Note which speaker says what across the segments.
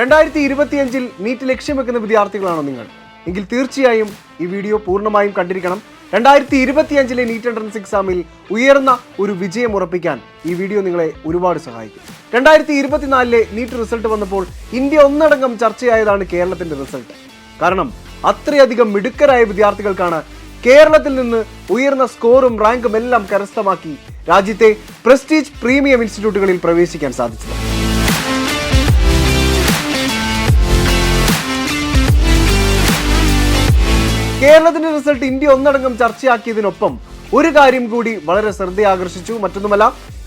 Speaker 1: 2025 NEET ലക്ഷ്യം വെക്കുന്ന വിദ്യാർത്ഥികളാണോ നിങ്ങൾ? എങ്കിൽ തീർച്ചയായും ഈ വീഡിയോ പൂർണ്ണമായും കണ്ടിരിക്കണം. 2025 നീറ്റ് എൻട്രൻസ് എക്സാമിൽ ഉയർന്ന ഒരു വിജയം ഉറപ്പിക്കാൻ ഈ വീഡിയോ നിങ്ങളെ ഒരുപാട് സഹായിക്കും. 2024 നീറ്റ് റിസൾട്ട് വന്നപ്പോൾ ഇന്ത്യ ഒന്നടങ്കം ചർച്ചയായതാണ് കേരളത്തിന്റെ റിസൾട്ട്. കാരണം അത്രയധികം മിടുക്കരായ വിദ്യാർത്ഥികൾക്കാണ് കേരളത്തിൽ നിന്ന് ഉയർന്ന സ്കോറും റാങ്കും എല്ലാം കരസ്ഥമാക്കി രാജ്യത്തെ പ്രസ്റ്റീജ് പ്രീമിയം ഇൻസ്റ്റിറ്റ്യൂട്ടുകളിൽ പ്രവേശിക്കാൻ സാധിച്ചത്. കേരളത്തിന്റെ റിസൾട്ട് ഇന്ത്യ ഒന്നടങ്കം ചർച്ചയാക്കിയതിനൊപ്പം ഒരു കാര്യം കൂടി വളരെ ശ്രദ്ധയാകർഷിച്ചു. മറ്റൊന്നുമല്ല,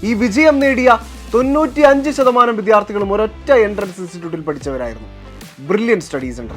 Speaker 1: ഈ വിജയം നേടിയ 95% വിദ്യാർത്ഥികളും ഒരൊറ്റ എൻട്രൻസ് ഇൻസ്റ്റിറ്റ്യൂട്ടിൽ പഠിച്ചവരായിരുന്നു, ബ്രില്യന്റ് സ്റ്റഡി സെന്റർ.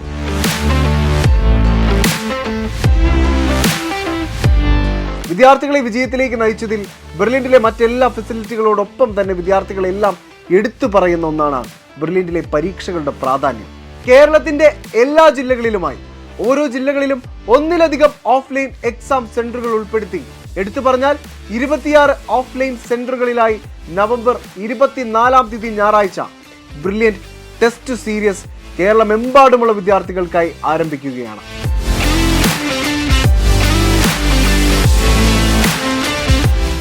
Speaker 1: വിദ്യാർത്ഥികളെ വിജയത്തിലേക്ക് നയിച്ചതിൽ ബ്രില്യന്റിലെ മറ്റെല്ലാ ഫെസിലിറ്റികളോടൊപ്പം തന്നെ വിദ്യാർത്ഥികളെല്ലാം എടുത്തു പറയുന്ന ഒന്നാണ് ബ്രില്യന്റിലെ പരീക്ഷകളുടെ പ്രാധാന്യം. കേരളത്തിന്റെ എല്ലാ ജില്ലകളിലുമായി ഓരോ ജില്ലകളിലും ഒന്നിലധികം ഓഫ്ലൈൻ എക്സാം സെന്ററുകൾ ഉൾപ്പെടുത്തി, എടുത്തു പറഞ്ഞാൽ 26 ഓഫ്ലൈൻ സെന്ററുകളിലായി നവംബർ 24 ഞായറാഴ്ച ബ്രില്യന്റ് ടെസ്റ്റ് സീരീസ് കേരളമെമ്പാടുമുള്ള വിദ്യാർത്ഥികൾക്കായി ആരംഭിക്കുകയാണ്.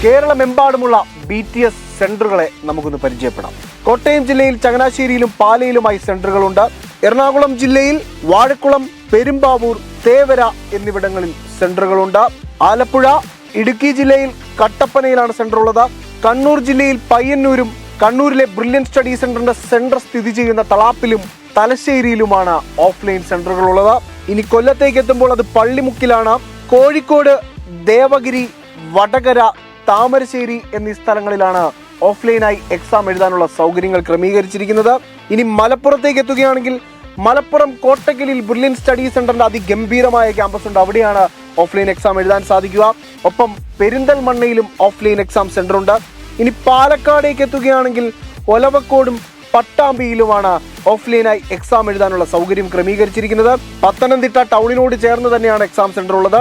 Speaker 1: കേരളമെമ്പാടുമുള്ള BTS സെന്ററുകളെ നമുക്കൊന്ന് പരിചയപ്പെടാം. കോട്ടയം ജില്ലയിൽ ചങ്ങനാശ്ശേരിയിലും പാലയിലുമായി സെന്ററുകളുണ്ട്. എറണാകുളം ജില്ലയിൽ വാഴക്കുളം, പെരുമ്പാവൂർ, തേവര എന്നിവിടങ്ങളിൽ സെന്ററുകളുണ്ട്. ആലപ്പുഴ, ഇടുക്കി ജില്ലയിൽ കട്ടപ്പനയിലാണ് സെന്റർ ഉള്ളത്. കണ്ണൂർ ജില്ലയിൽ പയ്യന്നൂരും, കണ്ണൂരിലെ ബ്രില്യന്റ് സ്റ്റഡി സെന്ററിന്റെ സെന്റർ സ്ഥിതി ചെയ്യുന്ന തളാപ്പിലും തലശ്ശേരിയിലുമാണ് ഓഫ്ലൈൻ സെന്ററുകൾ ഉള്ളത്. ഇനി കൊല്ലത്തേക്ക് എത്തുമ്പോൾ അത് പള്ളിമുക്കിലാണ്. കോഴിക്കോട്, ദേവഗിരി, വടകര, താമരശ്ശേരി എന്നീ സ്ഥലങ്ങളിലാണ് ഓഫ്ലൈനായി എക്സാം എഴുതാനുള്ള സൗകര്യങ്ങൾ ക്രമീകരിച്ചിരിക്കുന്നത്. ഇനി മലപ്പുറത്തേക്ക് എത്തുകയാണെങ്കിൽ മലപ്പുറം കോട്ടക്കലിൽ ബ്രില്യന്റ് സ്റ്റഡി സെന്ററിന്റെ അതിഗംഭീരമായ ക്യാമ്പസ് ഉണ്ട്. അവിടെയാണ് ഓഫ്ലൈൻ എക്സാം എഴുതാൻ സാധിക്കുക. ഒപ്പം പെരിന്തൽമണ്ണയിലും ഓഫ്ലൈൻ എക്സാം സെന്റർ ഉണ്ട്. ഇനി പാലക്കാടേക്ക് എത്തുകയാണെങ്കിൽ ഒലവക്കോടും പട്ടാമ്പിയിലുമാണ് ഓഫ്ലൈനായി എക്സാം എഴുതാനുള്ള സൗകര്യം ക്രമീകരിച്ചിരിക്കുന്നത്. പത്തനംതിട്ട ടൗണിനോട് ചേർന്ന് തന്നെയാണ് എക്സാം സെന്റർ ഉള്ളത്.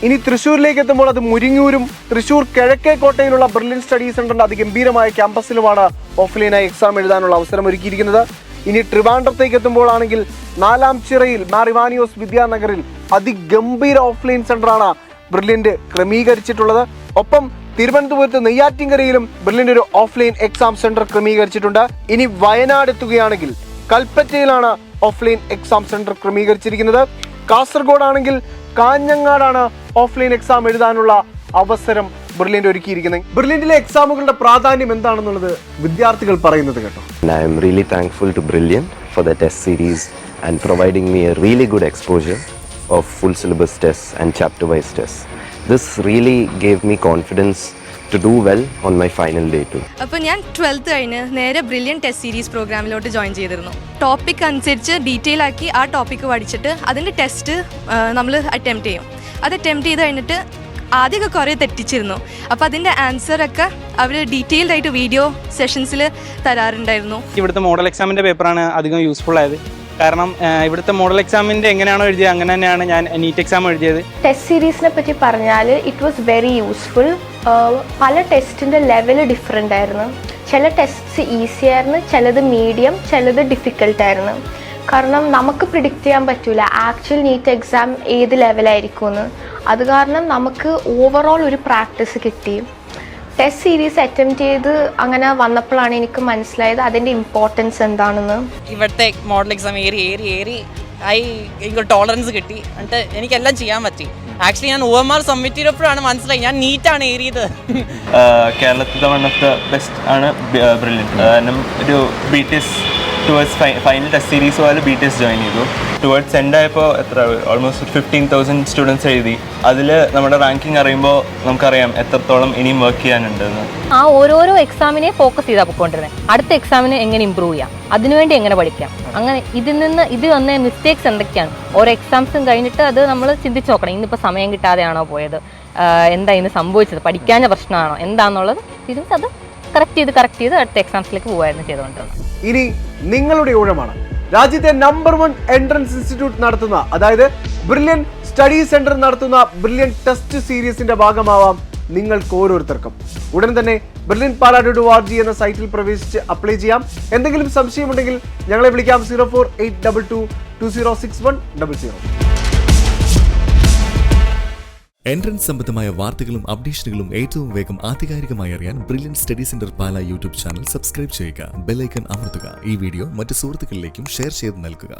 Speaker 1: ഇനി തൃശ്ശൂരിലേക്ക് എത്തുമ്പോൾ അത് മുരിങ്ങൂരും തൃശ്ശൂർ കിഴക്കേക്കോട്ടയിലുള്ള ബ്രില്യന്റ് സ്റ്റഡി സെന്ററിന്റെ അതിഗംഭീരമായ ക്യാമ്പസിലുമാണ് ഓഫ്ലൈനായി എക്സാം എഴുതാനുള്ള അവസരം ഒരുക്കിയിരിക്കുന്നത്. ഇനി ട്രിവാൻഡ്രത്തേക്ക് എത്തുമ്പോൾ ആണെങ്കിൽ നാലാംചിറയിൽ മാറിവാനിയോസ് വിദ്യാനഗറിൽ അതിഗംഭീര ഓഫ്ലൈൻ സെന്ററാണ് ബ്രില്യന്റ് ക്രമീകരിച്ചിട്ടുള്ളത്. ഒപ്പം തിരുവനന്തപുരത്ത് നെയ്യാറ്റിൻകരയിലും ബ്രില്യന്റ് ഒരു ഓഫ്ലൈൻ എക്സാം സെന്റർ ക്രമീകരിച്ചിട്ടുണ്ട്. ഇനി വയനാട് എത്തുകയാണെങ്കിൽ കൽപ്പറ്റയിലാണ് ഓഫ്ലൈൻ എക്സാം സെന്റർ ക്രമീകരിച്ചിരിക്കുന്നത്. കാസർഗോഡ് ആണെങ്കിൽ കാഞ്ഞങ്ങാടാണ് ഓഫ്ലൈൻ എക്സാം എഴുതാനുള്ള അവസരം ബ്രില്യന്റ് ഒരുക്കിയിരിക്കുന്നത്. ബ്രില്യന്റിലെ എക്സാമുകളുടെ പ്രാധാന്യം എന്താണെന്നുള്ളത് വിദ്യാർത്ഥികൾ പറയുന്നത് കേട്ടോ.
Speaker 2: I am really thankful to Brilliant for the test series and providing me a really good exposure of full syllabus tests and chapter wise tests. This really gave me confidence to do well on my final day too.
Speaker 3: അപ്പോൾ ഞാൻ 12th കഴിഞ്ഞ് നേരെ brilliant test series പ്രോഗ്രാമിലോട്ട് join ചെയ്തിരുന്നു. Topic അനുസരിച്ച് detail ആക്കി ആ topic പഠിച്ചിട്ട് അതിൻ്റെ ടെസ്റ്റ് നമ്മൾ അറ്റംപ്റ്റ് ചെയ്യും. അത് അറ്റംപ്റ്റ് ചെയ്ത് കഴിഞ്ഞിട്ട് ആദ്യമൊക്കെ കുറേ തെറ്റിച്ചിരുന്നു. അപ്പോൾ അതിൻ്റെ ആൻസറൊക്കെ അവർ ഡീറ്റെയിൽഡ് ആയിട്ട് വീഡിയോ സെഷൻസിൽ തരാറുണ്ടായിരുന്നു.
Speaker 4: ഇവിടുത്തെ മോഡൽ എക്സാമിൻ്റെ പേപ്പറാണ് അധികം യൂസ്ഫുൾ ആയത്. കാരണം ഇവിടുത്തെ മോഡൽ എക്സാമിൻ്റെ എങ്ങനെയാണോ എഴുതിയത് അങ്ങനെ തന്നെയാണ് ഞാൻ നീറ്റ് എക്സാം എഴുതിയത്.
Speaker 5: ടെസ്റ്റ് സീരീസിനെ പറ്റി പറഞ്ഞാൽ ഇറ്റ് വാസ് വെരി യൂസ്ഫുൾ. പല ടെസ്റ്റിൻ്റെ ലെവൽ ഡിഫറെൻ്റ് ആയിരുന്നു. ചില ടെസ്റ്റ്സ് ഈസി ആയിരുന്നു, ചിലത് മീഡിയം, ചിലത് ഡിഫിക്കൽട്ടായിരുന്നു. കാരണം നമുക്ക് പ്രിഡിക്റ്റ് ചെയ്യാൻ പറ്റില്ല ആക്ച്വൽ നീറ്റ് എക്സാം ഏത് ലെവലായിരിക്കും എന്ന്. അത് കാരണം നമുക്ക് ഓവറോൾ ഒരു പ്രാക്ടീസ് കിട്ടി. ടെസ്റ്റ് സീരീസ് അറ്റംപ്റ്റ് ചെയ്ത് അങ്ങനെ വന്നപ്പോഴാണ് എനിക്ക് മനസ്സിലായത് അതിൻ്റെ ഇമ്പോർട്ടൻസ് എന്താണെന്ന്.
Speaker 6: ഇവിടുത്തെ മോഡൽ എക്സാം ഏറി എനിക്ക് ടോളറൻസ് കിട്ടി. എന്നിട്ട് എനിക്കെല്ലാം ചെയ്യാൻ പറ്റി. ആക്ച്വലി ഞാൻ OMR സബ്മിറ്റ് ചെയ്തപ്പോഴാണ് മനസ്സിലായി ഞാൻ നീറ്റാണ് ഏറിയത്.
Speaker 7: കേരളത്തിലെ വൺ ഓഫ് ദ ബെസ്റ്റ് ആണ് ബ്രില്യന്റ്. കാരണം ഒരു BTS towards final test series പോലെ BTS ജോയിൻ ചെയ്തു. ടുവേർഡ്സ് എൻഡ് ആയപ്പോൾ എത്ര ഓൾമോസ്റ്റ് 15,000 സ്റ്റുഡൻസ് എഴുതി. അതിൽ നമ്മുടെ റാങ്കിങ് അറിയുമ്പോൾ നമുക്കറിയാം എത്രത്തോളം ഇനിയും വർക്ക് ചെയ്യാനുണ്ടെന്ന്.
Speaker 8: ആ ഓരോരോ എക്സാമിനെ ഫോക്കസ് ചെയ്താൽ പോയിക്കൊണ്ടിരുന്നത്. അടുത്ത എക്സാമിന് എങ്ങനെ ഇമ്പ്രൂവ് ചെയ്യാം, അതിനുവേണ്ടി എങ്ങനെ പഠിക്കാം, അങ്ങനെ ഇത് വന്ന മിസ്റ്റേക്സ് എന്തൊക്കെയാണ് ഓരോ എക്സാംസും കഴിഞ്ഞിട്ട് അത് നമ്മൾ ചിന്തിച്ച് നോക്കണം. ഇന്നിപ്പോൾ സമയം കിട്ടാതെയാണോ പോയത്, എന്താ ഇന്ന് സംഭവിച്ചത്, പഠിക്കാഞ്ഞ പ്രശ്നമാണോ എന്താണെന്നുള്ളത് തിരിച്ച് അത് കറക്റ്റ് ചെയ്ത് അടുത്ത എക്സാംസിലേക്ക് പോകുമായിരുന്നു ചെയ്തുകൊണ്ടിരുന്നത്.
Speaker 1: ഇനി നിങ്ങളുടെ ഊഴമാണ്. രാജ്യത്തെ നമ്പർ 1 എൻട്രൻസ് ഇൻസ്റ്റിറ്റ്യൂട്ട് നടത്തുന്ന, അതായത് ബ്രില്യന്റ് സ്റ്റഡി സെന്റർ നടത്തുന്ന ബ്രില്യന്റ് ടെസ്റ്റ് സീരീസിന്റെ ഭാഗമാവാം നിങ്ങൾക്ക് ഓരോരുത്തർക്കും. ഉടൻ തന്നെ brilliantpala.org എന്ന സൈറ്റിൽ പ്രവേശിച്ച് അപ്ലൈ ചെയ്യാം. എന്തെങ്കിലും സംശയമുണ്ടെങ്കിൽ ഞങ്ങളെ വിളിക്കാം 0482220610.
Speaker 9: എൻട്രൻസ് സംബന്ധമായ വാർത്തകളും അപ്ഡേഷനുകളും ഏറ്റവും വേഗം ആധികാരികമായി അറിയാൻ ബ്രില്യൻറ്റ് സ്റ്റഡി സെന്റർ പാല യൂട്യൂബ് ചാനൽ സബ്സ്ക്രൈബ് ചെയ്യുക. ബെൽ ഐക്കൺ അമർത്തുക. ഈ വീഡിയോ മറ്റ് സുഹൃത്തുക്കളിലേക്കും ഷെയർ ചെയ്ത് നൽകുക.